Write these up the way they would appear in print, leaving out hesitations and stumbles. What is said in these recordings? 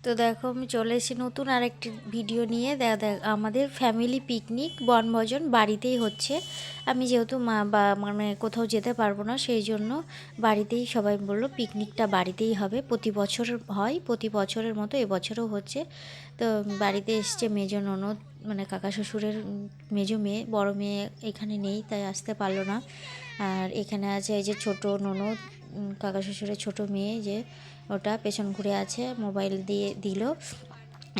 তো দেখো আমি চলে এসেছি নতুন আরেকটি ভিডিও নিয়ে। দেখ আমাদের ফ্যামিলি পিকনিক বনভোজন বাড়িতেই হচ্ছে। আমি যেহেতু মানে কোথাও যেতে পারবো না, সেই জন্য বাড়িতেই সবাই বললো পিকনিকটা বাড়িতেই হবে। প্রতি বছর হয়, প্রতি বছরের মতো এবছরও হচ্ছে। তো বাড়িতে এসছে মেজো ননদ, মানে কাকা শ্বশুরের মেজো মেয়ে, বড় মেয়ে এখানে নেই তাই আসতে পারলো না। আর এখানে আছে এই যে ছোট ননদ, কাকা শ্বশুরের ছোট মেয়ে, যে ওটা পেছন ঘুরে আছে, মোবাইল দিয়ে দিল।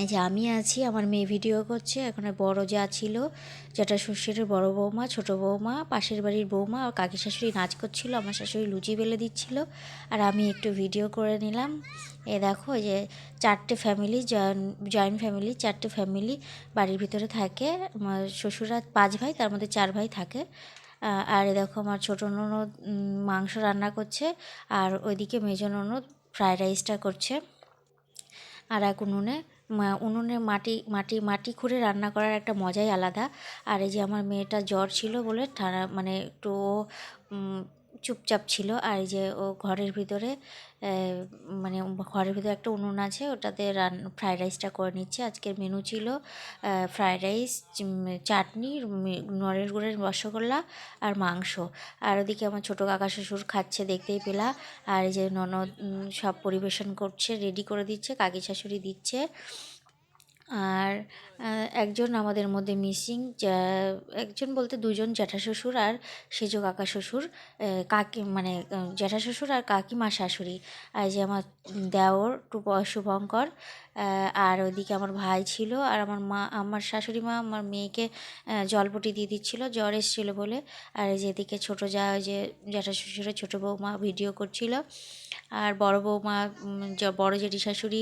এই যে আমি আছি, আমার মেয়ে ভিডিও করছে। এখানে বড় যা ছিল, যেটা শ্বশুরের বড় বৌমা, ছোট বৌমা, পাশের বাড়ির বৌমা আর কাকি শাশুড়ি নাচ করছিল, আমার শাশুড়ি লুচি বেলে দিচ্ছিল, আর আমি একটু ভিডিও করে নিলাম। এ দেখো যে চারটে ফ্যামিলি, জয়েন্ট ফ্যামিলি, চারটে ফ্যামিলি বাড়ির ভিতরে থাকে। আমার শ্বশুরা 5 ভাই, তার মধ্যে 4 ভাই থাকে। আর এ দেখো আমার ছোটো ননদ মাংস রান্না করছে, আর ওইদিকে মেজো ননদ ফ্রায়েড রাইসটা করছে। আর এক উনুনে মাটি মাটি মাটি খুঁড়ে রান্না করার একটা মজাই আলাদা। আর এই যে আমার মেয়েটা জ্বর ছিল বলে ঠান্ডা, মানে একটু ও চুপচাপ ছিল। আর এই যে ও ঘরের ভিতরে, মানে ঘরের ভিতরে একটা উনুন আছে, ওটাতে ফ্রায়েড রাইসটা করে নিচ্ছে। আজকের মেনু ছিল ফ্রায়েড রাইস, চাটনি, নলের গুড়ের রসগোল্লা আর মাংস। আর ওদিকে আমার ছোটো কাকা শ্বশুর খাচ্ছে, দেখতেই পেলা। আর এই যে ননদ সব পরিবেশন করছে, রেডি করে দিচ্ছে, কাকি শাশুড়ি দিচ্ছে। আর একজন আমাদের মধ্যে মিসিং, একজন বলতে দুজন, জ্যাঠা শ্বশুর আর সেজ কাকা শ্বশুর, কাকি মানে জ্যাঠা শ্বশুর আর কাকিমা শাশুড়ি। আর যে আমার দেওর শুভঙ্কর, আর ওইদিকে আমার ভাই ছিল, আর আমার মা, আমার শাশুড়ি মা আমার মেয়েকে জলপটি দিয়ে দিচ্ছিলো, জ্বর এসেছিলো বলে। আর এই যে এদিকে ছোটো যা, ওই যে জ্যাঠা শ্বশুরের ছোটো বৌমা ভিডিও করছিল। আর বড় বৌমা, বড় জেঠি শাশুড়ি